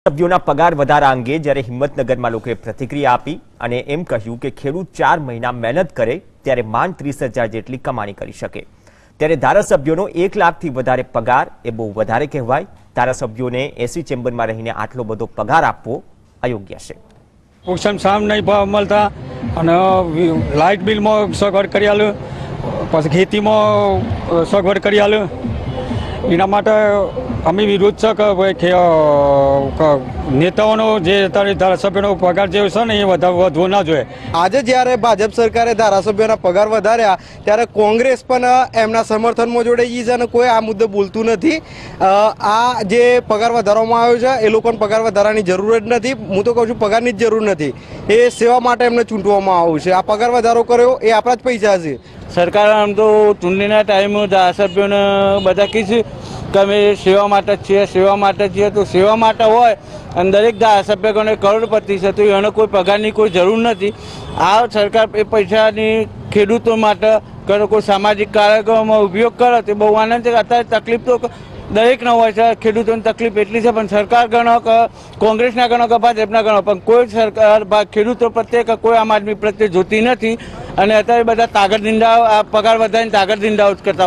સભ્યોના પગાર વધારા અંગે જ્યારે હિંમતનગરમાં લોકોએ પ્રતિક્રિયા આપી અને એમ કહ્યું કે ખેડૂત 4 મહિના મહેનત કરે ત્યારે માંડ 30,000 જેટલી કમાણી કરી શકે, ત્યારે ધારાસભ્યોનો 1 લાખથી વધારે પગાર એ બહુ વધારે કહેવાય। ધારાસભ્યોને એસી ચેમ્બરમાં રહીને આટલો બધો પગાર આપવો અયોગ્ય છે। પોષણ સામ નહીં મળતા અને લાઇટ બિલમાં સગવડ કરી આલ્યું, પછી ખેતીમાં સગવડ કરી આલ્યું। એના માટે અમે વિરોધ છે કે નેતાઓનો જે ધારાસભ્યોનો પગાર જે છે ને એ વધવો ના જોઈએ। આજે જ્યારે ભાજપ સરકારે ધારાસભ્યોના પગાર વધાર્યા ત્યારે કોંગ્રેસ પણ એમના સમર્થનમાં જોડાઈ ગઈ છે અને કોઈ આ મુદ્દે બોલતું નથી। આ જે પગાર વધારવામાં આવ્યો છે એ લોકોને પગાર વધારાની જરૂર જ નથી। હું તો કહું છું પગારની જ જરૂર નથી, એ સેવા માટે એમને ચૂંટવામાં આવ્યું છે। આ પગાર વધારો કર્યો એ આપણા જ પૈસા છે। સરકાર આમ તો ચૂંટણીના ટાઈમે ધારાસભ્યોને બધા કીધું કે અમે સેવા માટે જ છીએ, સેવા માટે જ છીએ। તો સેવા માટે હોય અને દરેક ધારાસભ્યને કરોડપતિ છે તો એને કોઈ પગારની કોઈ જરૂર નથી। આ સરકાર એ પૈસાની ખેડૂતો માટે કરે, કોઈ સામાજિક કાર્યક્રમમાં ઉપયોગ કરે તો બહુ આનંદ છે। અત્યારે તકલીફ તો દરેકનો હોય છે, ખેડૂતોની તકલીફ એટલી છે, પણ સરકાર ગણો કે કોંગ્રેસના ગણો કે ભાજપના ગણો, પણ કોઈ સરકાર ખેડૂતો પ્રત્યે કે કોઈ આમ આદમી પ્રત્યે જોતી નથી। અને અત્યારે બધા તાગડ ધંધા પગાર વધારીને તાગડ ધંધાઓ જ કરતા